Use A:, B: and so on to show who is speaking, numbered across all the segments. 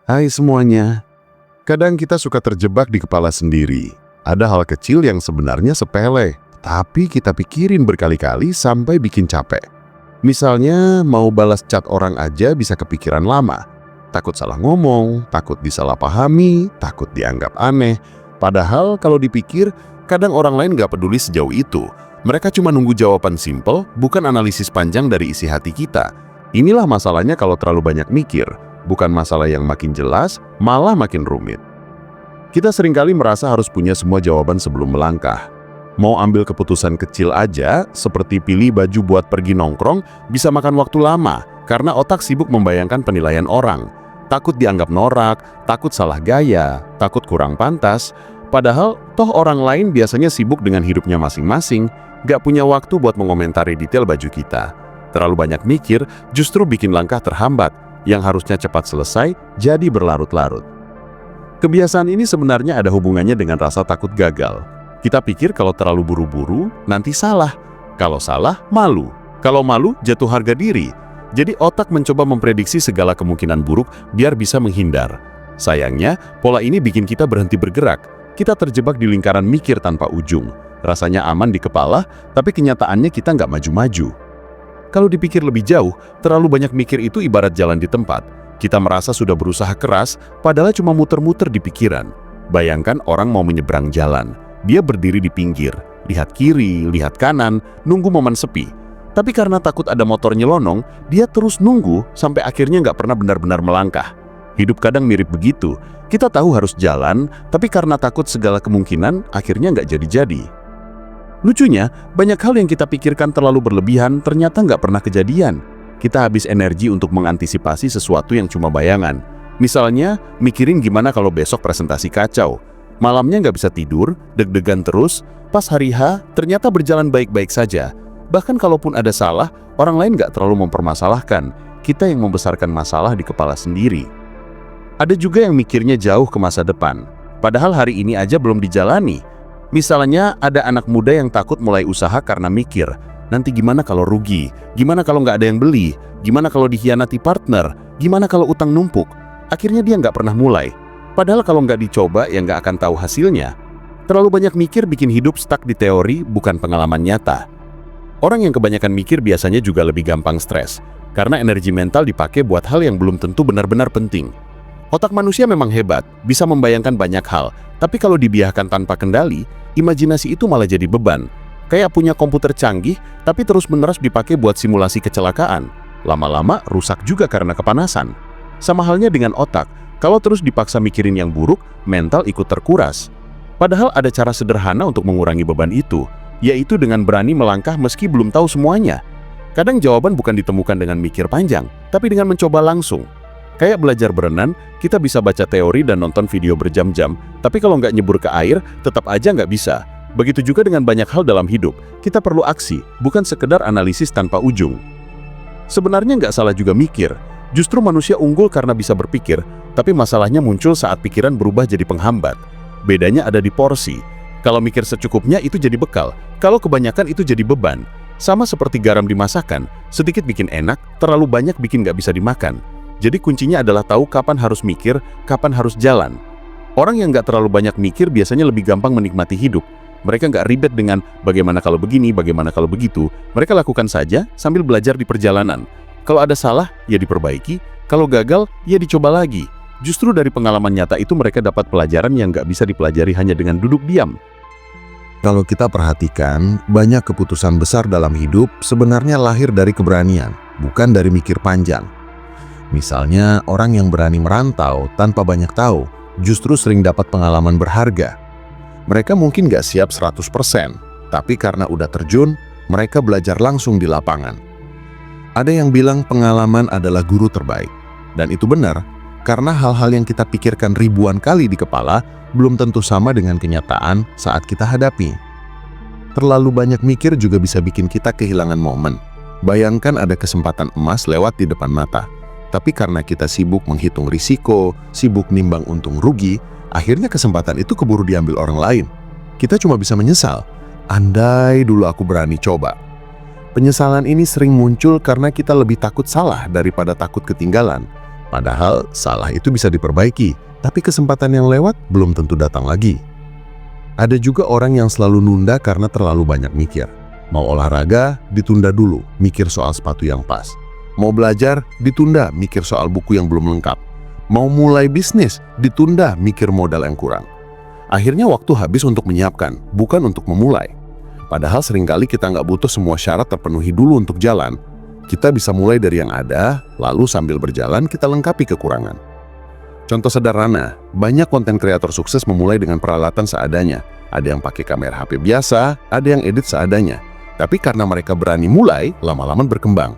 A: Hai semuanya. Kadang kita suka terjebak di kepala sendiri. Ada hal kecil yang sebenarnya sepele, tapi kita pikirin berkali-kali sampai bikin capek. Misalnya mau balas chat orang aja bisa kepikiran lama. Takut salah ngomong, takut disalahpahami, takut dianggap aneh. Padahal kalau dipikir, kadang orang lain gak peduli sejauh itu. Mereka cuma nunggu jawaban simpel, bukan analisis panjang dari isi hati kita. Inilah masalahnya kalau terlalu banyak mikir. Bukan masalah yang makin jelas, malah makin rumit. Kita seringkali merasa harus punya semua jawaban sebelum melangkah. Mau ambil keputusan kecil aja, seperti pilih baju buat pergi nongkrong, bisa makan waktu lama, karena otak sibuk membayangkan penilaian orang. Takut dianggap norak, takut salah gaya, takut kurang pantas. Padahal, toh orang lain biasanya sibuk dengan hidupnya masing-masing, gak punya waktu buat mengomentari detail baju kita. Terlalu banyak mikir, justru bikin langkah terhambat, yang harusnya cepat selesai, jadi berlarut-larut. Kebiasaan ini sebenarnya ada hubungannya dengan rasa takut gagal. Kita pikir kalau terlalu buru-buru, nanti salah. Kalau salah, malu. Kalau malu, jatuh harga diri. Jadi otak mencoba memprediksi segala kemungkinan buruk biar bisa menghindar. Sayangnya, pola ini bikin kita berhenti bergerak. Kita terjebak di lingkaran mikir tanpa ujung. Rasanya aman di kepala, tapi kenyataannya kita nggak maju-maju. Kalau dipikir lebih jauh, terlalu banyak mikir itu ibarat jalan di tempat. Kita merasa sudah berusaha keras, padahal cuma muter-muter di pikiran. Bayangkan orang mau menyeberang jalan. Dia berdiri di pinggir, lihat kiri, lihat kanan, nunggu momen sepi. Tapi karena takut ada motor nyelonong, dia terus nunggu sampai akhirnya nggak pernah benar-benar melangkah. Hidup kadang mirip begitu. Kita tahu harus jalan, tapi karena takut segala kemungkinan, akhirnya nggak jadi-jadi. Lucunya, banyak hal yang kita pikirkan terlalu berlebihan ternyata nggak pernah kejadian. Kita habis energi untuk mengantisipasi sesuatu yang cuma bayangan. Misalnya, mikirin gimana kalau besok presentasi kacau. Malamnya nggak bisa tidur, deg-degan terus, pas hari H ternyata berjalan baik-baik saja. Bahkan kalaupun ada salah, orang lain nggak terlalu mempermasalahkan. Kita yang membesarkan masalah di kepala sendiri. Ada juga yang mikirnya jauh ke masa depan. Padahal hari ini aja belum dijalani. Misalnya ada anak muda yang takut mulai usaha karena mikir, nanti gimana kalau rugi? Gimana kalau nggak ada yang beli? Gimana kalau dikhianati partner? Gimana kalau utang numpuk? Akhirnya dia nggak pernah mulai. Padahal kalau nggak dicoba ya nggak akan tahu hasilnya. Terlalu banyak mikir bikin hidup stuck di teori, bukan pengalaman nyata. Orang yang kebanyakan mikir biasanya juga lebih gampang stres, karena energi mental dipakai buat hal yang belum tentu benar-benar penting. Otak manusia memang hebat, bisa membayangkan banyak hal, tapi kalau dibiarkan tanpa kendali, imajinasi itu malah jadi beban. Kayak punya komputer canggih, tapi terus-menerus dipakai buat simulasi kecelakaan. Lama-lama rusak juga karena kepanasan. Sama halnya dengan otak, kalau terus dipaksa mikirin yang buruk, mental ikut terkuras. Padahal ada cara sederhana untuk mengurangi beban itu, yaitu dengan berani melangkah meski belum tahu semuanya. Kadang jawaban bukan ditemukan dengan mikir panjang, tapi dengan mencoba langsung. Kayak belajar berenang, kita bisa baca teori dan nonton video berjam-jam, tapi kalau nggak nyebur ke air, tetap aja nggak bisa. Begitu juga dengan banyak hal dalam hidup, kita perlu aksi, bukan sekedar analisis tanpa ujung. Sebenarnya nggak salah juga mikir, justru manusia unggul karena bisa berpikir, tapi masalahnya muncul saat pikiran berubah jadi penghambat. Bedanya ada di porsi. Kalau mikir secukupnya itu jadi bekal, kalau kebanyakan itu jadi beban. Sama seperti garam di masakan, sedikit bikin enak, terlalu banyak bikin nggak bisa dimakan. Jadi kuncinya adalah tahu kapan harus mikir, kapan harus jalan. Orang yang nggak terlalu banyak mikir biasanya lebih gampang menikmati hidup. Mereka nggak ribet dengan bagaimana kalau begini, bagaimana kalau begitu. Mereka lakukan saja sambil belajar di perjalanan. Kalau ada salah, ya diperbaiki. Kalau gagal, ya dicoba lagi. Justru dari pengalaman nyata itu mereka dapat pelajaran yang nggak bisa dipelajari hanya dengan duduk diam.
B: Kalau kita perhatikan, banyak keputusan besar dalam hidup sebenarnya lahir dari keberanian, bukan dari mikir panjang. Misalnya, orang yang berani merantau tanpa banyak tahu, justru sering dapat pengalaman berharga. Mereka mungkin gak siap 100%, tapi karena udah terjun, mereka belajar langsung di lapangan. Ada yang bilang pengalaman adalah guru terbaik. Dan itu benar, karena hal-hal yang kita pikirkan ribuan kali di kepala, belum tentu sama dengan kenyataan saat kita hadapi. Terlalu banyak mikir juga bisa bikin kita kehilangan momen. Bayangkan ada kesempatan emas lewat di depan mata. Tapi karena kita sibuk menghitung risiko, sibuk nimbang untung rugi, akhirnya kesempatan itu keburu diambil orang lain. Kita cuma bisa menyesal, andai dulu aku berani coba. Penyesalan ini sering muncul karena kita lebih takut salah daripada takut ketinggalan. Padahal salah itu bisa diperbaiki, tapi kesempatan yang lewat belum tentu datang lagi. Ada juga orang yang selalu nunda karena terlalu banyak mikir. Mau olahraga, ditunda dulu, mikir soal sepatu yang pas. Mau belajar, ditunda, mikir soal buku yang belum lengkap. Mau mulai bisnis, ditunda, mikir modal yang kurang. Akhirnya waktu habis untuk menyiapkan, bukan untuk memulai. Padahal seringkali kita nggak butuh semua syarat terpenuhi dulu untuk jalan. Kita bisa mulai dari yang ada, lalu sambil berjalan kita lengkapi kekurangan. Contoh sederhana, banyak konten kreator sukses memulai dengan peralatan seadanya. Ada yang pakai kamera HP biasa, ada yang edit seadanya. Tapi karena mereka berani mulai, lama-lama berkembang.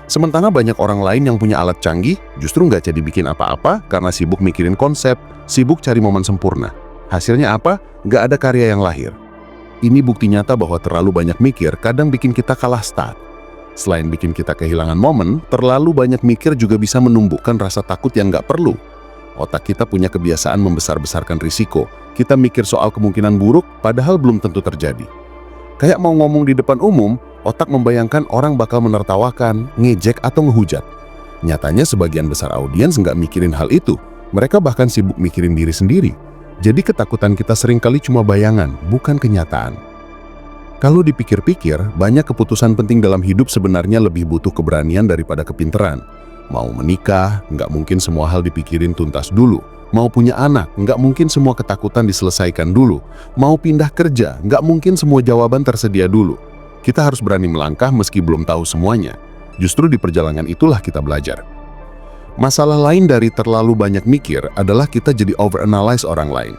B: Sementara banyak orang lain yang punya alat canggih, justru nggak jadi bikin apa-apa karena sibuk mikirin konsep, sibuk cari momen sempurna. Hasilnya apa? Nggak ada karya yang lahir. Ini bukti nyata bahwa terlalu banyak mikir kadang bikin kita kalah start. Selain bikin kita kehilangan momen, terlalu banyak mikir juga bisa menumbuhkan rasa takut yang nggak perlu. Otak kita punya kebiasaan membesar-besarkan risiko. Kita mikir soal kemungkinan buruk, padahal belum tentu terjadi. Kayak mau ngomong di depan umum, otak membayangkan orang bakal menertawakan, ngejek, atau ngehujat. Nyatanya sebagian besar audiens nggak mikirin hal itu. Mereka bahkan sibuk mikirin diri sendiri. Jadi ketakutan kita seringkali cuma bayangan, bukan kenyataan. Kalau dipikir-pikir, banyak keputusan penting dalam hidup sebenarnya lebih butuh keberanian daripada kepinteran. Mau menikah, nggak mungkin semua hal dipikirin tuntas dulu. Mau punya anak, nggak mungkin semua ketakutan diselesaikan dulu. Mau pindah kerja, nggak mungkin semua jawaban tersedia dulu. Kita harus berani melangkah meski belum tahu semuanya. Justru di perjalanan itulah kita belajar. Masalah lain dari terlalu banyak mikir adalah kita jadi overanalyze orang lain.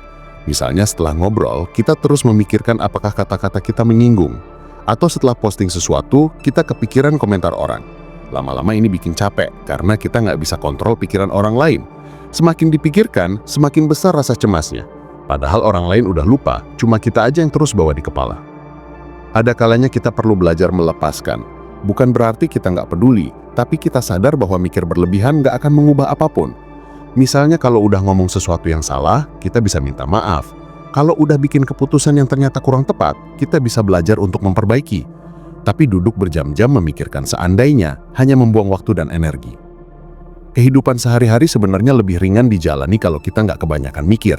B: Misalnya setelah ngobrol, kita terus memikirkan apakah kata-kata kita menyinggung. Atau setelah posting sesuatu, kita kepikiran komentar orang. Lama-lama ini bikin capek, karena kita nggak bisa kontrol pikiran orang lain. Semakin dipikirkan, semakin besar rasa cemasnya. Padahal orang lain udah lupa, cuma kita aja yang terus bawa di kepala. Ada kalanya kita perlu belajar melepaskan. Bukan berarti kita nggak peduli, tapi kita sadar bahwa mikir berlebihan nggak akan mengubah apapun. Misalnya kalau udah ngomong sesuatu yang salah, kita bisa minta maaf. Kalau udah bikin keputusan yang ternyata kurang tepat, kita bisa belajar untuk memperbaiki. Tapi duduk berjam-jam memikirkan seandainya hanya membuang waktu dan energi. Kehidupan sehari-hari sebenarnya lebih ringan dijalani kalau kita nggak kebanyakan mikir.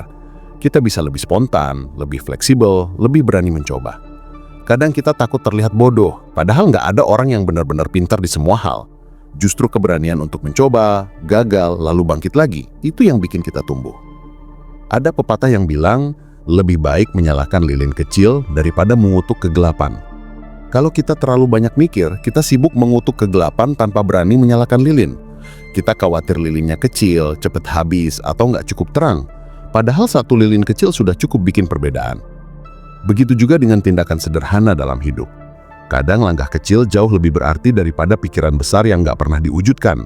B: Kita bisa lebih spontan, lebih fleksibel, lebih berani mencoba. Kadang kita takut terlihat bodoh, padahal nggak ada orang yang benar-benar pintar di semua hal. Justru keberanian untuk mencoba, gagal, lalu bangkit lagi, itu yang bikin kita tumbuh. Ada pepatah yang bilang, lebih baik menyalakan lilin kecil daripada mengutuk kegelapan. Kalau kita terlalu banyak mikir, kita sibuk mengutuk kegelapan tanpa berani menyalakan lilin. Kita khawatir lilinnya kecil, cepat habis, atau nggak cukup terang. Padahal satu lilin kecil sudah cukup bikin perbedaan. Begitu juga dengan tindakan sederhana dalam hidup. Kadang langkah kecil jauh lebih berarti daripada pikiran besar yang nggak pernah diwujudkan.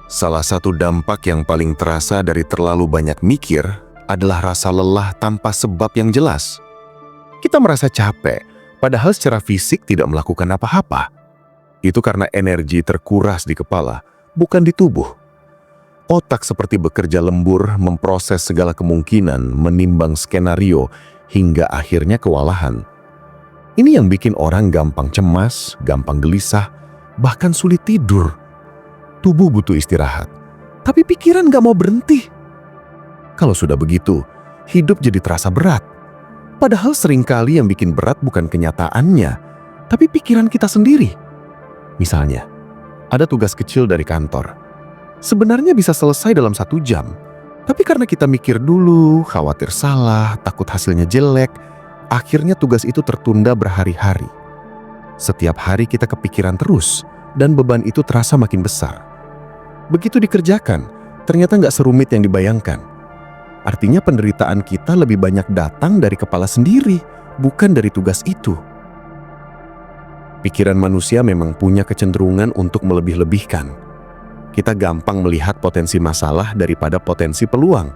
B: Salah satu dampak yang paling terasa dari terlalu banyak mikir adalah rasa lelah tanpa sebab yang jelas. Kita merasa capek, padahal secara fisik tidak melakukan apa-apa. Itu karena energi terkuras di kepala, bukan di tubuh. Otak seperti bekerja lembur, memproses segala kemungkinan, menimbang skenario, hingga akhirnya kewalahan. Ini yang bikin orang gampang cemas, gampang gelisah, bahkan sulit tidur. Tubuh butuh istirahat, tapi pikiran gak mau berhenti. Kalau sudah begitu, hidup jadi terasa berat. Padahal seringkali yang bikin berat bukan kenyataannya, tapi pikiran kita sendiri. Misalnya, ada tugas kecil dari kantor. Sebenarnya bisa selesai dalam 1 jam, tapi karena kita mikir dulu, khawatir salah, takut hasilnya jelek, akhirnya tugas itu tertunda berhari-hari. Setiap hari kita kepikiran terus, dan beban itu terasa makin besar. Begitu dikerjakan, ternyata nggak serumit yang dibayangkan. Artinya penderitaan kita lebih banyak datang dari kepala sendiri, bukan dari tugas itu. Pikiran manusia memang punya kecenderungan untuk melebih-lebihkan. Kita gampang melihat potensi masalah daripada potensi peluang.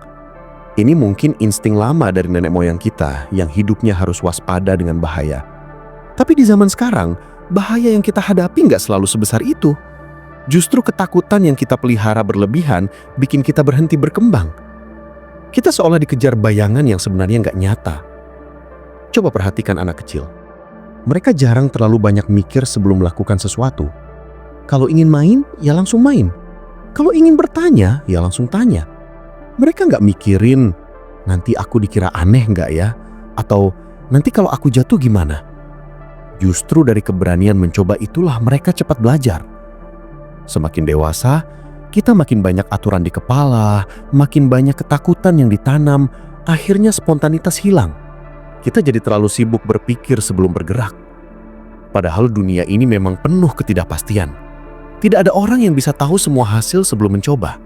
B: Ini mungkin insting lama dari nenek moyang kita yang hidupnya harus waspada dengan bahaya. Tapi di zaman sekarang, bahaya yang kita hadapi nggak selalu sebesar itu. Justru ketakutan yang kita pelihara berlebihan bikin kita berhenti berkembang. Kita seolah dikejar bayangan yang sebenarnya nggak nyata. Coba perhatikan anak kecil. Mereka jarang terlalu banyak mikir sebelum melakukan sesuatu. Kalau ingin main, ya langsung main.
C: Kalau ingin bertanya, ya langsung tanya. Mereka nggak mikirin, nanti aku dikira aneh nggak ya? Atau nanti kalau aku jatuh gimana? Justru dari keberanian mencoba itulah mereka cepat belajar. Semakin dewasa, kita makin banyak aturan di kepala, makin banyak ketakutan yang ditanam, akhirnya spontanitas hilang. Kita jadi terlalu sibuk berpikir sebelum bergerak. Padahal dunia ini memang penuh ketidakpastian. Tidak ada orang yang bisa tahu semua hasil sebelum mencoba.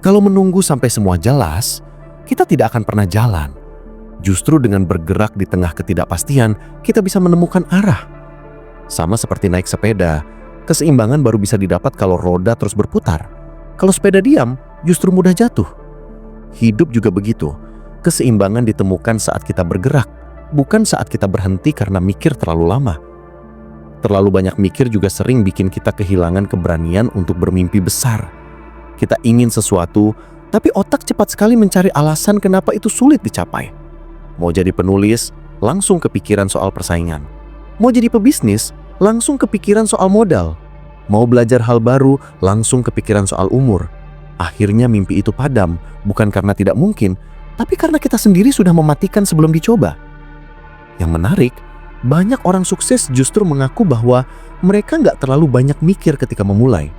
C: Kalau menunggu sampai semua jelas, kita tidak akan pernah jalan. Justru dengan bergerak di tengah ketidakpastian, kita bisa menemukan arah. Sama seperti naik sepeda, keseimbangan baru bisa didapat kalau roda terus berputar. Kalau sepeda diam, justru mudah jatuh. Hidup juga begitu. Keseimbangan ditemukan saat kita bergerak, bukan saat kita berhenti karena mikir terlalu lama. Terlalu banyak mikir juga sering bikin kita kehilangan keberanian untuk bermimpi besar. Kita ingin sesuatu, tapi otak cepat sekali mencari alasan kenapa itu sulit dicapai. Mau jadi penulis, langsung kepikiran soal persaingan. Mau jadi pebisnis, langsung kepikiran soal modal. Mau belajar hal baru, langsung kepikiran soal umur. Akhirnya mimpi itu padam, bukan karena tidak mungkin, tapi karena kita sendiri sudah mematikan sebelum dicoba. Yang menarik, banyak orang sukses justru mengaku bahwa mereka nggak terlalu banyak mikir ketika memulai.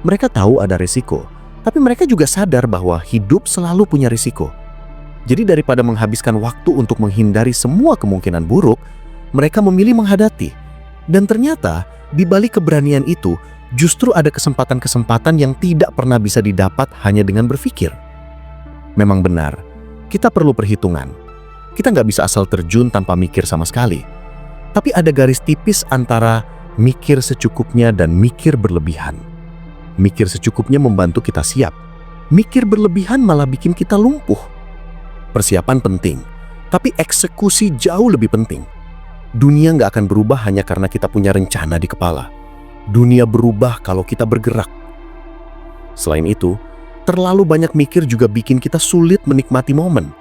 C: Mereka tahu ada risiko, tapi mereka juga sadar bahwa hidup selalu punya risiko. Jadi daripada menghabiskan waktu untuk menghindari semua kemungkinan buruk, mereka memilih menghadapi. Dan ternyata di balik keberanian itu justru ada kesempatan-kesempatan yang tidak pernah bisa didapat hanya dengan berpikir. Memang benar, kita perlu perhitungan. Kita nggak bisa asal terjun tanpa mikir sama sekali. Tapi ada garis tipis antara mikir secukupnya dan mikir berlebihan. Mikir secukupnya membantu kita siap. Mikir berlebihan malah bikin kita lumpuh. Persiapan penting, tapi eksekusi jauh lebih penting. Dunia nggak akan berubah hanya karena kita punya rencana di kepala. Dunia berubah kalau kita bergerak. Selain itu, terlalu banyak mikir juga bikin kita sulit menikmati momen.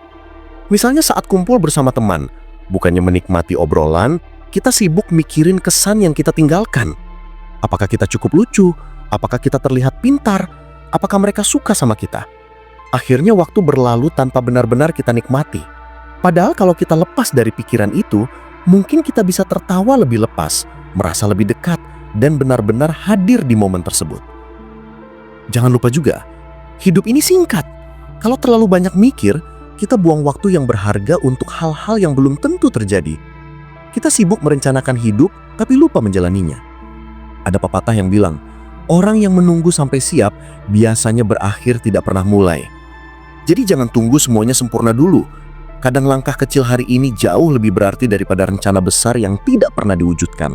C: Misalnya saat kumpul bersama teman, bukannya menikmati obrolan, kita sibuk mikirin kesan yang kita tinggalkan. Apakah kita cukup lucu? Apakah kita terlihat pintar? Apakah mereka suka sama kita? Akhirnya waktu berlalu tanpa benar-benar kita nikmati. Padahal kalau kita lepas dari pikiran itu, mungkin kita bisa tertawa lebih lepas, merasa lebih dekat, dan benar-benar hadir di momen tersebut. Jangan lupa juga, hidup ini singkat. Kalau terlalu banyak mikir, kita buang waktu yang berharga untuk hal-hal yang belum tentu terjadi. Kita sibuk merencanakan hidup, tapi lupa menjalaninya. Ada pepatah yang bilang, orang yang menunggu sampai siap biasanya berakhir tidak pernah mulai. Jadi jangan tunggu semuanya sempurna dulu. Kadang langkah kecil hari ini jauh lebih berarti daripada rencana besar yang tidak pernah diwujudkan.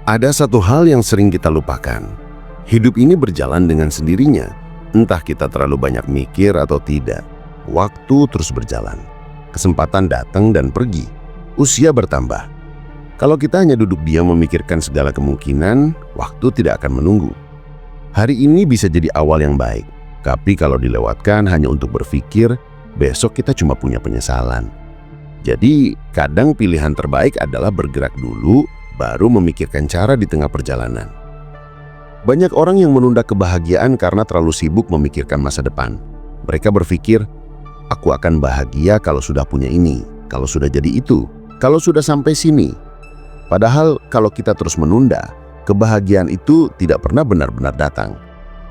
A: Ada satu hal yang sering kita lupakan. Hidup ini berjalan dengan sendirinya. Entah kita terlalu banyak mikir atau tidak. Waktu terus berjalan. Kesempatan datang dan pergi. Usia bertambah. Kalau kita hanya duduk diam memikirkan segala kemungkinan, waktu tidak akan menunggu. Hari ini bisa jadi awal yang baik, tapi kalau dilewatkan hanya untuk berpikir, besok kita cuma punya penyesalan. Jadi, kadang pilihan terbaik adalah bergerak dulu, baru memikirkan cara di tengah perjalanan. Banyak orang yang menunda kebahagiaan karena terlalu sibuk memikirkan masa depan. Mereka berpikir, aku akan bahagia kalau sudah punya ini, kalau sudah jadi itu, kalau sudah sampai sini. Padahal kalau kita terus menunda, kebahagiaan itu tidak pernah benar-benar datang.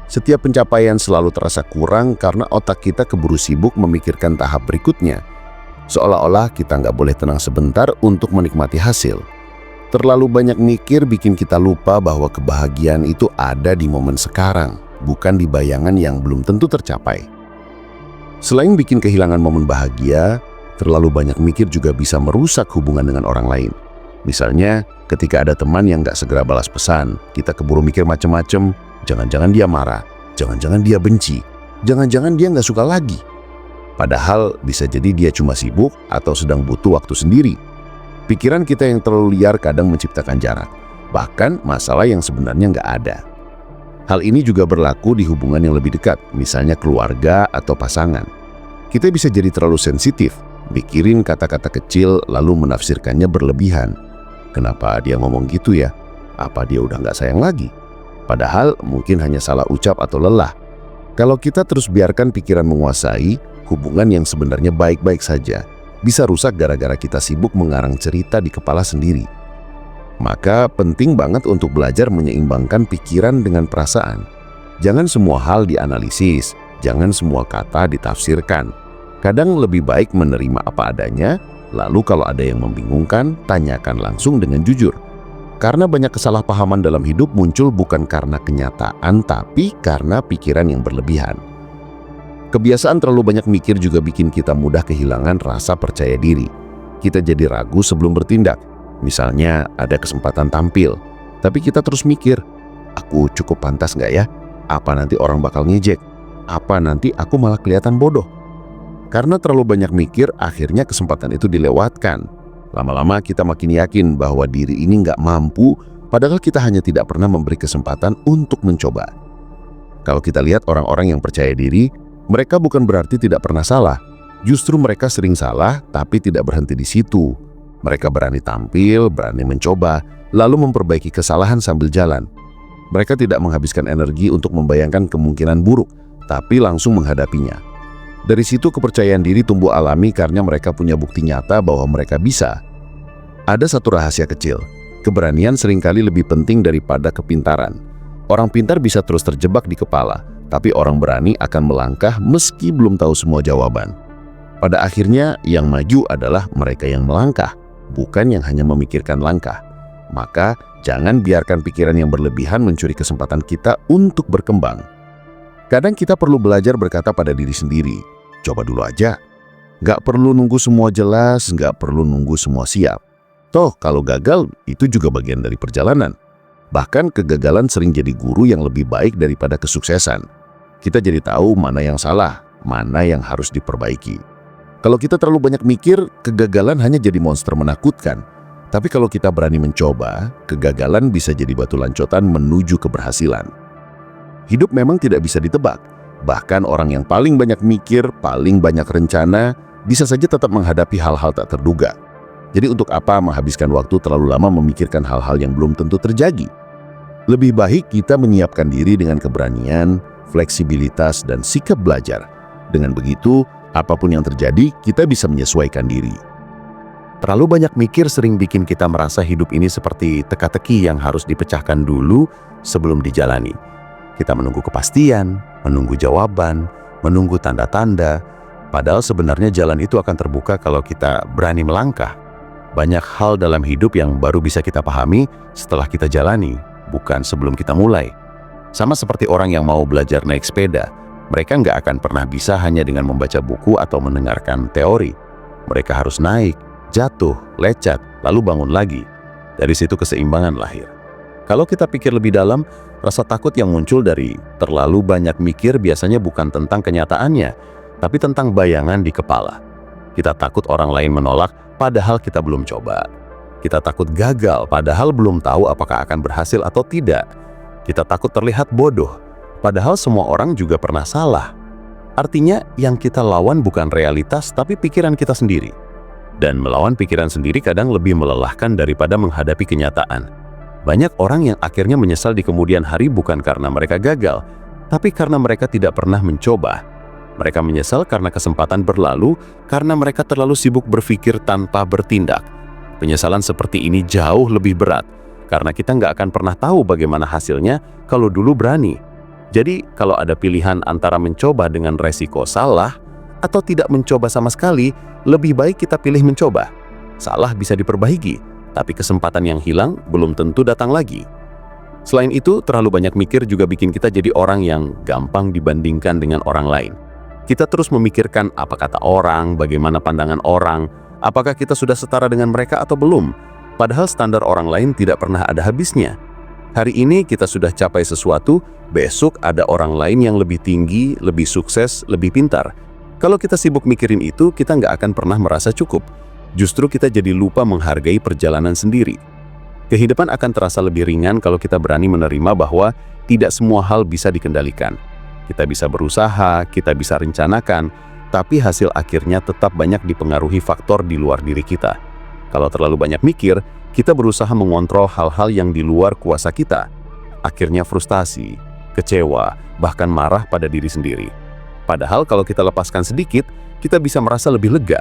A: Setiap pencapaian selalu terasa kurang karena otak kita keburu sibuk memikirkan tahap berikutnya. Seolah-olah kita nggak boleh tenang sebentar untuk menikmati hasil. Terlalu banyak mikir bikin kita lupa bahwa kebahagiaan itu ada di momen sekarang, bukan di bayangan yang belum tentu tercapai. Selain bikin kehilangan momen bahagia, terlalu banyak mikir juga bisa merusak hubungan dengan orang lain. Misalnya, ketika ada teman yang nggak segera balas pesan, kita keburu mikir macem-macem, jangan-jangan dia marah, jangan-jangan dia benci, jangan-jangan dia nggak suka lagi. Padahal bisa jadi dia cuma sibuk atau sedang butuh waktu sendiri. Pikiran kita yang terlalu liar kadang menciptakan jarak, bahkan masalah yang sebenarnya nggak ada. Hal ini juga berlaku di hubungan yang lebih dekat, misalnya keluarga atau pasangan. Kita bisa jadi terlalu sensitif, mikirin kata-kata kecil lalu menafsirkannya berlebihan. Kenapa dia ngomong gitu ya? Apa dia udah nggak sayang lagi? Padahal mungkin hanya salah ucap atau lelah. Kalau kita terus biarkan pikiran menguasai, hubungan yang sebenarnya baik-baik saja bisa rusak gara-gara kita sibuk mengarang cerita di kepala sendiri. Maka penting banget untuk belajar menyeimbangkan pikiran dengan perasaan. Jangan semua hal dianalisis, jangan semua kata ditafsirkan. Kadang lebih baik menerima apa adanya, lalu kalau ada yang membingungkan, tanyakan langsung dengan jujur. Karena banyak kesalahpahaman dalam hidup muncul bukan karena kenyataan, tapi karena pikiran yang berlebihan. Kebiasaan terlalu banyak mikir juga bikin kita mudah kehilangan rasa percaya diri. Kita jadi ragu sebelum bertindak. Misalnya ada kesempatan tampil, tapi kita terus mikir, aku cukup pantas nggak ya? Apa nanti orang bakal ngejek? Apa nanti aku malah kelihatan bodoh? Karena terlalu banyak mikir, akhirnya kesempatan itu dilewatkan. Lama-lama kita makin yakin bahwa diri ini nggak mampu, padahal kita hanya tidak pernah memberi kesempatan untuk mencoba. Kalau kita lihat orang-orang yang percaya diri, mereka bukan berarti tidak pernah salah. Justru mereka sering salah, tapi tidak berhenti di situ. Mereka berani tampil, berani mencoba, lalu memperbaiki kesalahan sambil jalan. Mereka tidak menghabiskan energi untuk membayangkan kemungkinan buruk, tapi langsung menghadapinya. Dari situ kepercayaan diri tumbuh alami karena mereka punya bukti nyata bahwa mereka bisa. Ada satu rahasia kecil, keberanian seringkali lebih penting daripada kepintaran. Orang pintar bisa terus terjebak di kepala, tapi orang berani akan melangkah meski belum tahu semua jawaban. Pada akhirnya yang maju adalah mereka yang melangkah, bukan yang hanya memikirkan langkah. Maka jangan biarkan pikiran yang berlebihan mencuri kesempatan kita untuk berkembang. Kadang kita perlu belajar berkata pada diri sendiri, coba dulu aja. Nggak perlu nunggu semua jelas, nggak perlu nunggu semua siap. Toh kalau gagal, itu juga bagian dari perjalanan. Bahkan kegagalan sering jadi guru yang lebih baik daripada kesuksesan. Kita jadi tahu mana yang salah, mana yang harus diperbaiki. Kalau kita terlalu banyak mikir, kegagalan hanya jadi monster menakutkan. Tapi kalau kita berani mencoba, kegagalan bisa jadi batu lancotan menuju keberhasilan. Hidup memang tidak bisa ditebak. Bahkan orang yang paling banyak mikir, paling banyak rencana, bisa saja tetap menghadapi hal-hal tak terduga. Jadi untuk apa menghabiskan waktu terlalu lama memikirkan hal-hal yang belum tentu terjadi? Lebih baik kita menyiapkan diri dengan keberanian, fleksibilitas, dan sikap belajar. Dengan begitu, apapun yang terjadi, kita bisa menyesuaikan diri.
C: Terlalu banyak mikir sering bikin kita merasa hidup ini seperti teka-teki yang harus dipecahkan dulu sebelum dijalani. Kita menunggu kepastian, menunggu jawaban, menunggu tanda-tanda. Padahal sebenarnya jalan itu akan terbuka kalau kita berani melangkah. Banyak hal dalam hidup yang baru bisa kita pahami setelah kita jalani, bukan sebelum kita mulai. Sama seperti orang yang mau belajar naik sepeda, mereka nggak akan pernah bisa hanya dengan membaca buku atau mendengarkan teori. Mereka harus naik, jatuh, lecet, lalu bangun lagi. Dari situ keseimbangan lahir. Kalau kita pikir lebih dalam, rasa takut yang muncul dari terlalu banyak mikir biasanya bukan tentang kenyataannya, tapi tentang bayangan di kepala. Kita takut orang lain menolak, padahal kita belum coba. Kita takut gagal, padahal belum tahu apakah akan berhasil atau tidak. Kita takut terlihat bodoh, padahal semua orang juga pernah salah. Artinya, yang kita lawan bukan realitas, tapi pikiran kita sendiri. Dan melawan pikiran sendiri kadang lebih melelahkan daripada menghadapi kenyataan. Banyak orang yang akhirnya menyesal di kemudian hari bukan karena mereka gagal, tapi karena mereka tidak pernah mencoba. Mereka menyesal karena kesempatan berlalu, karena mereka terlalu sibuk berpikir tanpa bertindak. Penyesalan seperti ini jauh lebih berat, karena kita nggak akan pernah tahu bagaimana hasilnya kalau dulu berani. Jadi, kalau ada pilihan antara mencoba dengan resiko salah, atau tidak mencoba sama sekali, lebih baik kita pilih mencoba. Salah bisa diperbaiki, tapi kesempatan yang hilang belum tentu datang lagi. Selain itu, terlalu banyak mikir juga bikin kita jadi orang yang gampang dibandingkan dengan orang lain. Kita terus memikirkan apa kata orang, bagaimana pandangan orang, apakah kita sudah setara dengan mereka atau belum. Padahal standar orang lain tidak pernah ada habisnya. Hari ini kita sudah capai sesuatu, besok ada orang lain yang lebih tinggi, lebih sukses, lebih pintar. Kalau kita sibuk mikirin itu, kita nggak akan pernah merasa cukup. Justru kita jadi lupa menghargai perjalanan sendiri. Kehidupan akan terasa lebih ringan kalau kita berani menerima bahwa tidak semua hal bisa dikendalikan. Kita bisa berusaha, kita bisa rencanakan, tapi hasil akhirnya tetap banyak dipengaruhi faktor di luar diri kita. Kalau terlalu banyak mikir, kita berusaha mengontrol hal-hal yang di luar kuasa kita.
D: Akhirnya frustasi, kecewa, bahkan marah pada diri sendiri. Padahal kalau kita lepaskan sedikit, kita bisa merasa lebih lega.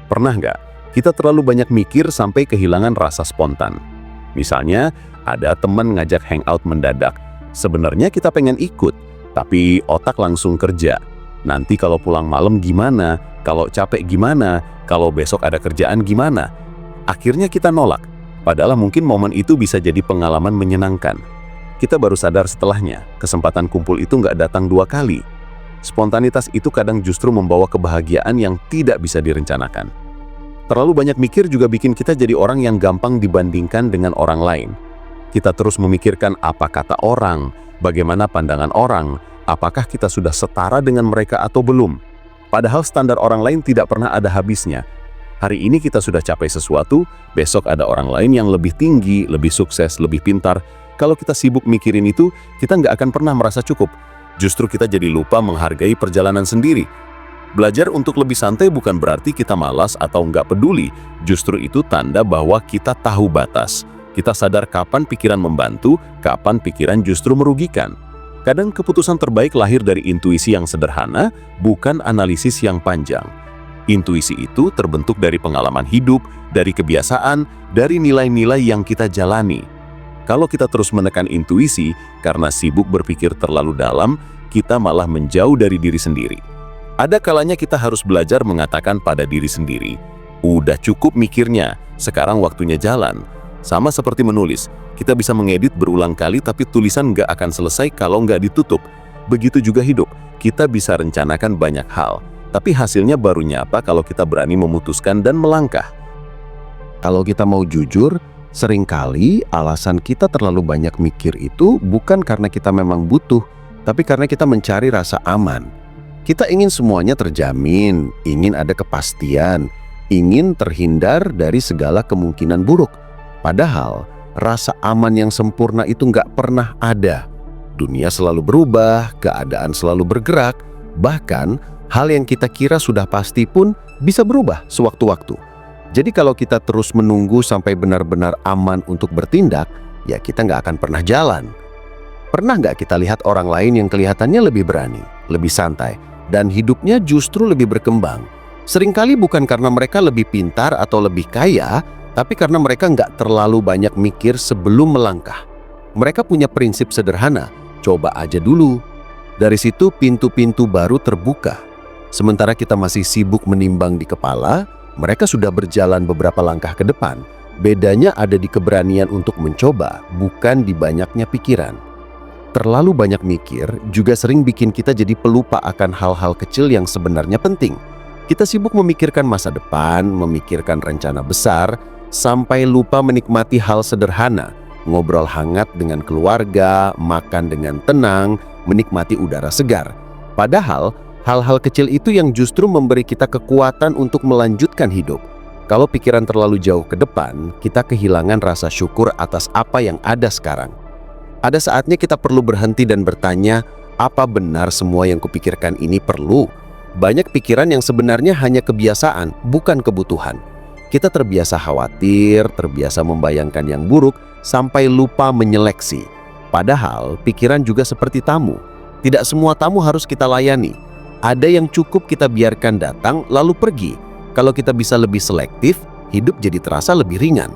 D: Pernah nggak kita terlalu banyak mikir sampai kehilangan rasa spontan? Misalnya, ada teman ngajak hangout mendadak. Sebenarnya kita pengen ikut, tapi otak langsung kerja. Nanti kalau pulang malam gimana? Kalau capek gimana? Kalau besok ada kerjaan gimana? Akhirnya kita nolak. Padahal mungkin momen itu bisa jadi pengalaman menyenangkan. Kita baru sadar setelahnya, kesempatan kumpul itu nggak datang 2 kali. Spontanitas itu kadang justru membawa kebahagiaan yang tidak bisa direncanakan. Terlalu banyak mikir juga bikin kita jadi orang yang gampang dibandingkan dengan orang lain. Kita terus memikirkan apa kata orang, bagaimana pandangan orang, apakah kita sudah setara dengan mereka atau belum. Padahal standar orang lain tidak pernah ada habisnya. Hari ini kita sudah capai sesuatu, besok ada orang lain yang lebih tinggi, lebih sukses, lebih pintar. Kalau kita sibuk mikirin itu, kita nggak akan pernah merasa cukup. Justru kita jadi lupa menghargai perjalanan sendiri. Belajar untuk lebih santai bukan berarti kita malas atau nggak peduli. Justru itu tanda bahwa kita tahu batas. Kita sadar kapan pikiran membantu, kapan pikiran justru merugikan. Kadang keputusan terbaik lahir dari intuisi yang sederhana, bukan analisis yang panjang. Intuisi itu terbentuk dari pengalaman hidup, dari kebiasaan, dari nilai-nilai yang kita jalani. Kalau kita terus menekan intuisi karena sibuk berpikir terlalu dalam, kita malah menjauh dari diri sendiri. Ada kalanya kita harus belajar mengatakan pada diri sendiri, udah cukup mikirnya, sekarang waktunya jalan. Sama seperti menulis, kita bisa mengedit berulang kali tapi tulisan nggak akan selesai kalau nggak ditutup. Begitu juga hidup, kita bisa rencanakan banyak hal, tapi hasilnya baru nyata kalau kita berani memutuskan dan melangkah.
C: Kalau kita mau jujur, seringkali alasan kita terlalu banyak mikir itu bukan karena kita memang butuh, tapi karena kita mencari rasa aman. Kita ingin semuanya terjamin, ingin ada kepastian, ingin terhindar dari segala kemungkinan buruk. Padahal, rasa aman yang sempurna itu nggak pernah ada. Dunia selalu berubah, keadaan selalu bergerak, bahkan hal yang kita kira sudah pasti pun bisa berubah sewaktu-waktu. Jadi kalau kita terus menunggu sampai benar-benar aman untuk bertindak, ya kita nggak akan pernah jalan. Pernah nggak kita lihat orang lain yang kelihatannya lebih berani, lebih santai, dan hidupnya justru lebih berkembang? Seringkali bukan karena mereka lebih pintar atau lebih kaya, tapi karena mereka nggak terlalu banyak mikir sebelum melangkah. Mereka punya prinsip sederhana, coba aja dulu. Dari situ pintu-pintu baru terbuka. Sementara kita masih sibuk menimbang di kepala, mereka sudah berjalan beberapa langkah ke depan. Bedanya ada di keberanian untuk mencoba, bukan di banyaknya pikiran. Terlalu banyak mikir juga sering bikin kita jadi pelupa akan hal-hal kecil yang sebenarnya penting. Kita sibuk memikirkan masa depan, memikirkan rencana besar, sampai lupa menikmati hal sederhana, ngobrol hangat dengan keluarga, makan dengan tenang, menikmati udara segar. Padahal, hal-hal kecil itu yang justru memberi kita kekuatan untuk melanjutkan hidup. Kalau pikiran terlalu jauh ke depan, kita kehilangan rasa syukur atas apa yang ada sekarang. Ada saatnya kita perlu berhenti dan bertanya, apa benar semua yang kupikirkan ini perlu? Banyak pikiran yang sebenarnya hanya kebiasaan, bukan kebutuhan. Kita terbiasa khawatir, terbiasa membayangkan yang buruk, sampai lupa menyeleksi. Padahal, pikiran juga seperti tamu. Tidak semua tamu harus kita layani. Ada yang cukup kita biarkan datang lalu pergi. Kalau kita bisa lebih selektif, hidup jadi terasa lebih ringan.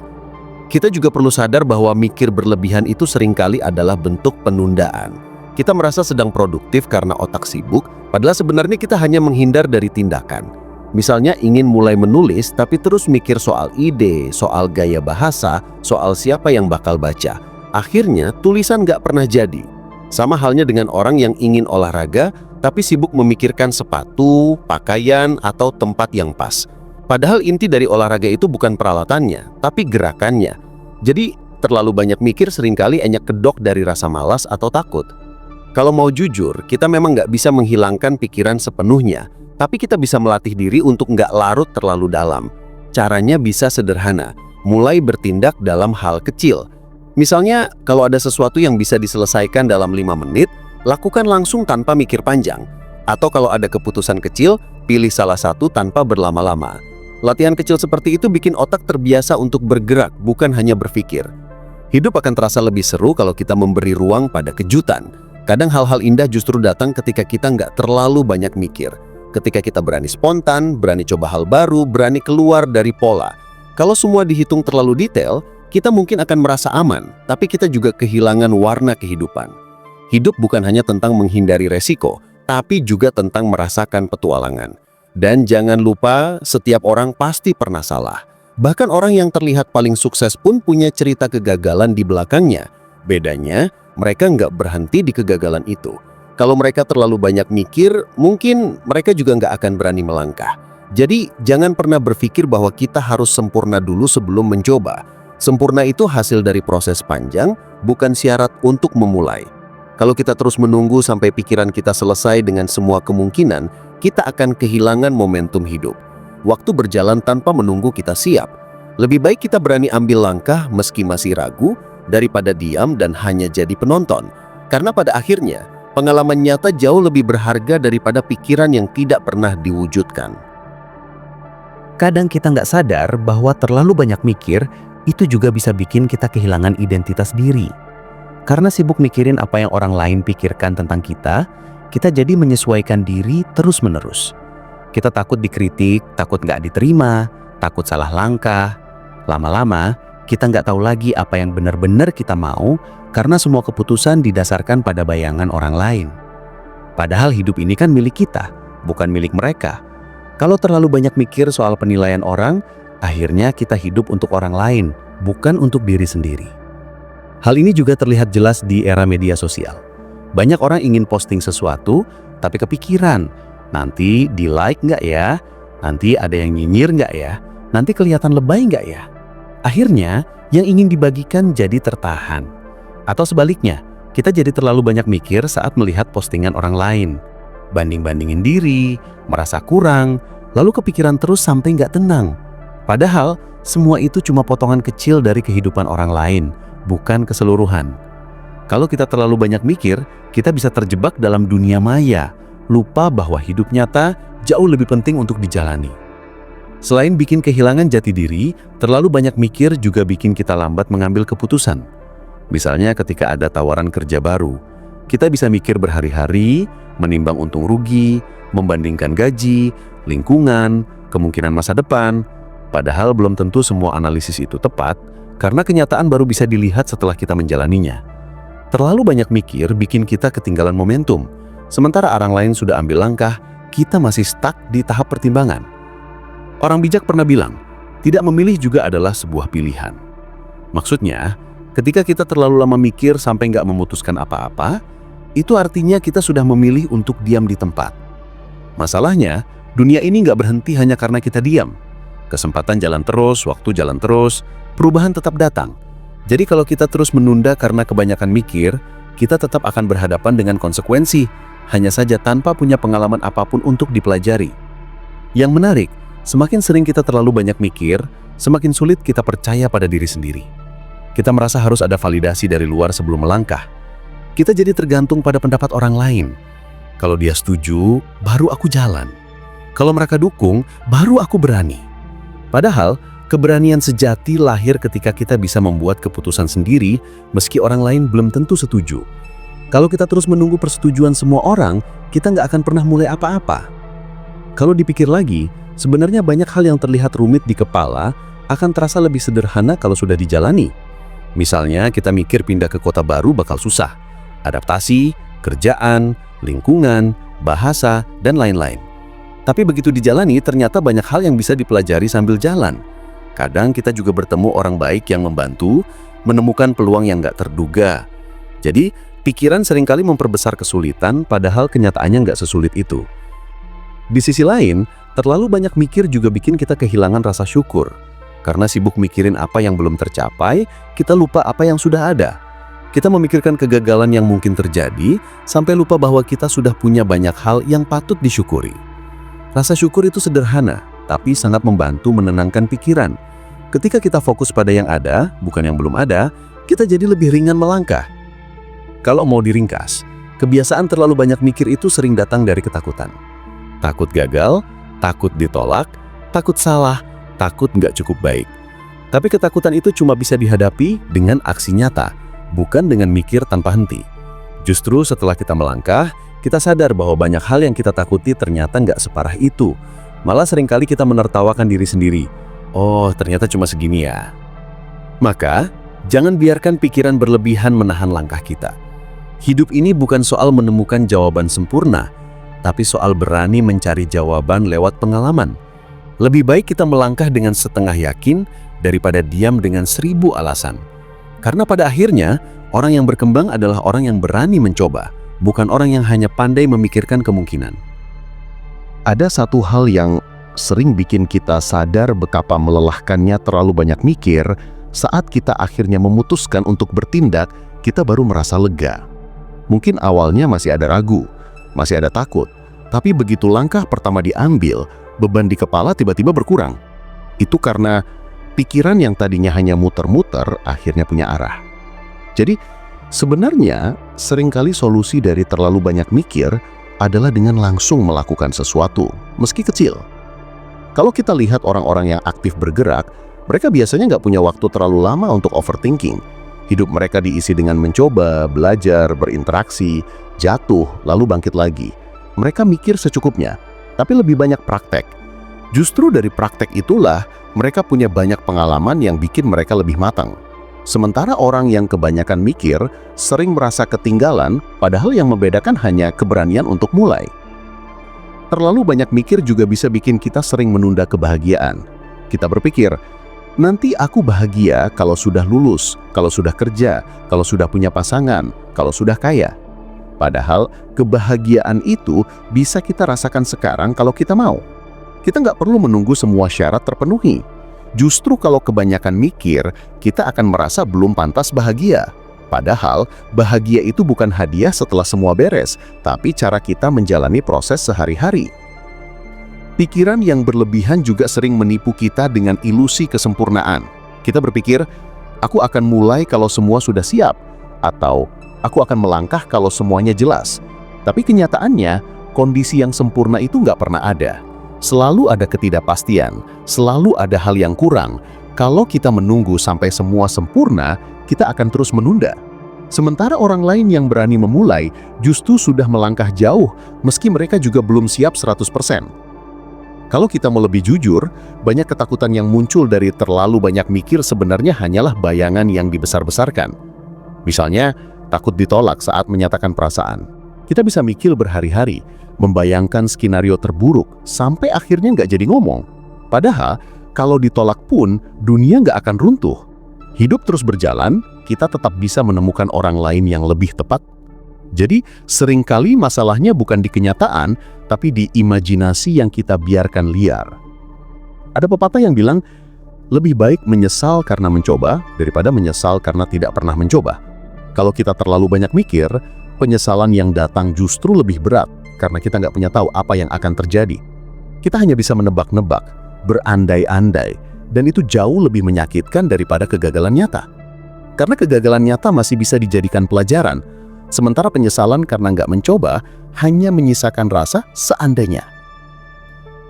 C: Kita juga perlu sadar bahwa mikir berlebihan itu seringkali adalah bentuk penundaan. Kita merasa sedang produktif karena otak sibuk, padahal sebenarnya kita hanya menghindar dari tindakan. Misalnya ingin mulai menulis tapi terus mikir soal ide, soal gaya bahasa, soal siapa yang bakal baca. Akhirnya tulisan nggak pernah jadi. Sama halnya dengan orang yang ingin olahraga tapi sibuk memikirkan sepatu, pakaian, atau tempat yang pas. Padahal inti dari olahraga itu bukan peralatannya, tapi gerakannya. Jadi terlalu banyak mikir seringkali hanya kedok dari rasa malas atau takut. Kalau mau jujur, kita memang nggak bisa menghilangkan pikiran sepenuhnya, tapi kita bisa melatih diri untuk nggak larut terlalu dalam. Caranya bisa sederhana, mulai bertindak dalam hal kecil. Misalnya, kalau ada sesuatu yang bisa diselesaikan dalam 5 menit, lakukan langsung tanpa mikir panjang. Atau kalau ada keputusan kecil, pilih salah satu tanpa berlama-lama. Latihan kecil seperti itu bikin otak terbiasa untuk bergerak, bukan hanya berpikir.
D: Hidup akan terasa lebih seru kalau kita memberi ruang pada kejutan. Kadang hal-hal indah justru datang ketika kita nggak terlalu banyak mikir. Ketika kita berani spontan, berani coba hal baru, berani keluar dari pola. Kalau semua dihitung terlalu detail, kita mungkin akan merasa aman, tapi kita juga kehilangan warna kehidupan. Hidup bukan hanya tentang menghindari resiko, tapi juga tentang merasakan petualangan. Dan jangan lupa, setiap orang pasti pernah salah. Bahkan orang yang terlihat paling sukses pun punya cerita kegagalan di belakangnya. Bedanya, mereka nggak berhenti di kegagalan itu. Kalau mereka terlalu banyak mikir, mungkin mereka juga nggak akan berani melangkah. Jadi, jangan pernah berpikir bahwa kita harus sempurna dulu sebelum mencoba. Sempurna itu hasil dari proses panjang, bukan syarat untuk memulai. Kalau kita terus menunggu sampai pikiran kita selesai dengan semua kemungkinan, kita akan kehilangan momentum hidup. Waktu berjalan tanpa menunggu kita siap. Lebih baik kita berani ambil langkah meski masih ragu, daripada diam dan hanya jadi penonton. Karena pada akhirnya, pengalaman nyata jauh lebih berharga daripada pikiran yang tidak pernah diwujudkan.
C: Kadang kita nggak sadar bahwa terlalu banyak mikir itu juga bisa bikin kita kehilangan identitas diri. Karena sibuk mikirin apa yang orang lain pikirkan tentang kita jadi menyesuaikan diri terus-menerus. Kita takut dikritik, takut nggak diterima, takut salah langkah. Lama-lama, kita nggak tahu lagi apa yang benar-benar kita mau karena semua keputusan didasarkan pada bayangan orang lain. Padahal hidup ini kan milik kita, bukan milik mereka. Kalau terlalu banyak mikir soal penilaian orang, akhirnya kita hidup untuk orang lain, bukan untuk diri sendiri. Hal ini juga terlihat jelas di era media sosial. Banyak orang ingin posting sesuatu, tapi kepikiran, nanti di-like nggak ya? Nanti ada yang nyinyir nggak ya? Nanti kelihatan lebay nggak ya? Akhirnya, yang ingin dibagikan jadi tertahan. Atau sebaliknya, kita jadi terlalu banyak mikir saat melihat postingan orang lain. Banding-bandingin diri, merasa kurang, lalu kepikiran terus sampai nggak tenang. Padahal, semua itu cuma potongan kecil dari kehidupan orang lain, bukan keseluruhan. Kalau kita terlalu banyak mikir, kita bisa terjebak dalam dunia maya, lupa bahwa hidup nyata jauh lebih penting untuk dijalani. Selain bikin kehilangan jati diri, terlalu banyak mikir juga bikin kita lambat mengambil keputusan. Misalnya ketika ada tawaran kerja baru, kita bisa mikir berhari-hari, menimbang untung rugi, membandingkan gaji, lingkungan, kemungkinan masa depan. Padahal belum tentu semua analisis itu tepat, karena kenyataan baru bisa dilihat setelah kita menjalaninya. Terlalu banyak mikir bikin kita ketinggalan momentum. Sementara orang lain sudah ambil langkah, kita masih stuck di tahap pertimbangan. Orang bijak pernah bilang, tidak memilih juga adalah sebuah pilihan. Maksudnya, ketika kita terlalu lama mikir sampai nggak memutuskan apa-apa, itu artinya kita sudah memilih untuk diam di tempat. Masalahnya, dunia ini nggak berhenti hanya karena kita diam. Kesempatan jalan terus, waktu jalan terus, perubahan tetap datang. Jadi kalau kita terus menunda karena kebanyakan mikir, kita tetap akan berhadapan dengan konsekuensi, hanya saja tanpa punya pengalaman apapun untuk dipelajari. Yang menarik, semakin sering kita terlalu banyak mikir, semakin sulit kita percaya pada diri sendiri. Kita merasa harus ada validasi dari luar sebelum melangkah. Kita jadi tergantung pada pendapat orang lain. Kalau dia setuju, baru aku jalan. Kalau mereka dukung, baru aku berani. Padahal, keberanian sejati lahir ketika kita bisa membuat keputusan sendiri meski orang lain belum tentu setuju. Kalau kita terus menunggu persetujuan semua orang, kita nggak akan pernah mulai apa-apa. Kalau dipikir lagi, sebenarnya banyak hal yang terlihat rumit di kepala akan terasa lebih sederhana kalau sudah dijalani. Misalnya kita mikir pindah ke kota baru bakal susah. Adaptasi, kerjaan, lingkungan, bahasa, dan lain-lain. Tapi begitu dijalani, ternyata banyak hal yang bisa dipelajari sambil jalan. Kadang kita juga bertemu orang baik yang membantu, menemukan peluang yang nggak terduga. Jadi, pikiran seringkali memperbesar kesulitan, padahal kenyataannya nggak sesulit itu. Di sisi lain, terlalu banyak mikir juga bikin kita kehilangan rasa syukur. Karena sibuk mikirin apa yang belum tercapai, kita lupa apa yang sudah ada. Kita memikirkan kegagalan yang mungkin terjadi, sampai lupa bahwa kita sudah punya banyak hal yang patut disyukuri. Rasa syukur itu sederhana, tapi sangat membantu menenangkan pikiran. Ketika kita fokus pada yang ada, bukan yang belum ada, kita jadi lebih ringan melangkah. Kalau mau diringkas, kebiasaan terlalu banyak mikir itu sering datang dari ketakutan. Takut gagal, takut ditolak, takut salah, takut nggak cukup baik.
D: Tapi ketakutan itu cuma bisa dihadapi dengan aksi nyata, bukan dengan mikir tanpa henti. Justru setelah kita melangkah, kita sadar bahwa banyak hal yang kita takuti ternyata nggak separah itu. Malah seringkali kita menertawakan diri sendiri. Oh, ternyata cuma segini ya. Maka, jangan biarkan pikiran berlebihan menahan langkah kita. Hidup ini bukan soal menemukan jawaban sempurna, tapi soal berani mencari jawaban lewat pengalaman. Lebih baik kita melangkah dengan setengah yakin daripada diam dengan 1000 alasan. Karena pada akhirnya, orang yang berkembang adalah orang yang berani mencoba, bukan orang yang hanya pandai memikirkan kemungkinan.
A: Ada satu hal yang sering bikin kita sadar betapa melelahkannya terlalu banyak mikir. Saat kita akhirnya memutuskan untuk bertindak, kita baru merasa lega. Mungkin awalnya masih ada ragu, masih ada takut, tapi begitu langkah pertama diambil, beban di kepala tiba-tiba berkurang. Itu karena pikiran yang tadinya hanya muter-muter akhirnya punya arah. Jadi, sebenarnya seringkali solusi dari terlalu banyak mikir adalah dengan langsung melakukan sesuatu, meski kecil. Kalau kita lihat orang-orang yang aktif bergerak, mereka biasanya nggak punya waktu terlalu lama untuk overthinking. Hidup mereka diisi dengan mencoba, belajar, berinteraksi, jatuh, lalu bangkit lagi. Mereka mikir secukupnya, tapi lebih banyak praktek. Justru dari praktek itulah mereka punya banyak pengalaman yang bikin mereka lebih matang. Sementara orang yang kebanyakan mikir sering merasa ketinggalan, padahal yang membedakan hanya keberanian untuk mulai. Terlalu banyak mikir juga bisa bikin kita sering menunda kebahagiaan. Kita berpikir, nanti aku bahagia kalau sudah lulus, kalau sudah kerja, kalau sudah punya pasangan, kalau sudah kaya. Padahal kebahagiaan itu bisa kita rasakan sekarang kalau kita mau. Kita nggak perlu menunggu semua syarat terpenuhi. Justru kalau kebanyakan mikir, kita akan merasa belum pantas bahagia. Padahal, bahagia itu bukan hadiah setelah semua beres, tapi cara kita menjalani proses sehari-hari. Pikiran yang berlebihan juga sering menipu kita dengan ilusi kesempurnaan. Kita berpikir, aku akan mulai kalau semua sudah siap, atau aku akan melangkah kalau semuanya jelas. Tapi kenyataannya, kondisi yang sempurna itu nggak pernah ada. Selalu ada ketidakpastian, selalu ada hal yang kurang. Kalau kita menunggu sampai semua sempurna, kita akan terus menunda. Sementara orang lain yang berani memulai justru sudah melangkah jauh, meski mereka juga belum siap 100%. Kalau kita mau lebih jujur, banyak ketakutan yang muncul dari terlalu banyak mikir sebenarnya hanyalah bayangan yang dibesar-besarkan. Misalnya, takut ditolak saat menyatakan perasaan. Kita bisa mikir berhari-hari, membayangkan skenario terburuk, sampai akhirnya nggak jadi ngomong. Padahal, kalau ditolak pun, dunia nggak akan runtuh. Hidup terus berjalan, kita tetap bisa menemukan orang lain yang lebih tepat. Jadi, seringkali masalahnya bukan di kenyataan, tapi di imajinasi yang kita biarkan liar. Ada pepatah yang bilang, lebih baik menyesal karena mencoba, daripada menyesal karena tidak pernah mencoba. Kalau kita terlalu banyak mikir, penyesalan yang datang justru lebih berat, karena kita nggak punya tahu apa yang akan terjadi. Kita hanya bisa menebak-nebak, berandai-andai, dan itu jauh lebih menyakitkan daripada kegagalan nyata. Karena kegagalan nyata masih bisa dijadikan pelajaran, sementara penyesalan karena nggak mencoba hanya menyisakan rasa seandainya.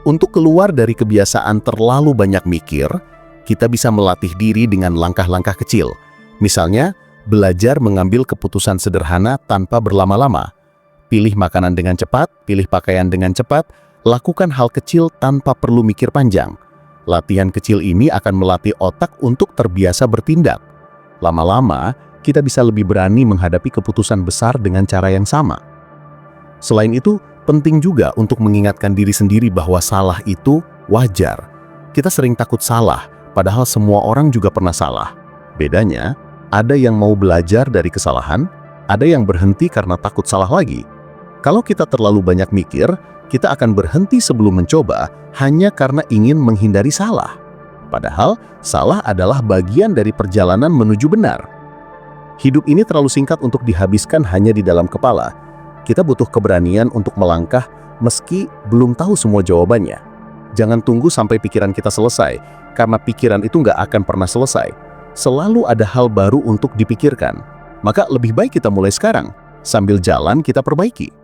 A: Untuk keluar dari kebiasaan terlalu banyak mikir, kita bisa melatih diri dengan langkah-langkah kecil. Misalnya, belajar mengambil keputusan sederhana tanpa berlama-lama. Pilih makanan dengan cepat, pilih pakaian dengan cepat, lakukan hal kecil tanpa perlu mikir panjang. Latihan kecil ini akan melatih otak untuk terbiasa bertindak. Lama-lama, kita bisa lebih berani menghadapi keputusan besar dengan cara yang sama. Selain itu, penting juga untuk mengingatkan diri sendiri bahwa salah itu wajar. Kita sering takut salah, padahal semua orang juga pernah salah. Bedanya, ada yang mau belajar dari kesalahan, ada yang berhenti karena takut salah lagi. Kalau kita terlalu banyak mikir, kita akan berhenti sebelum mencoba hanya karena ingin menghindari salah. Padahal, salah adalah bagian dari perjalanan menuju benar. Hidup ini terlalu singkat untuk dihabiskan hanya di dalam kepala. Kita butuh keberanian untuk melangkah meski belum tahu semua jawabannya. Jangan tunggu sampai pikiran kita selesai, karena pikiran itu nggak akan pernah selesai. Selalu ada hal baru untuk dipikirkan. Maka lebih baik kita mulai sekarang. Sambil jalan kita perbaiki.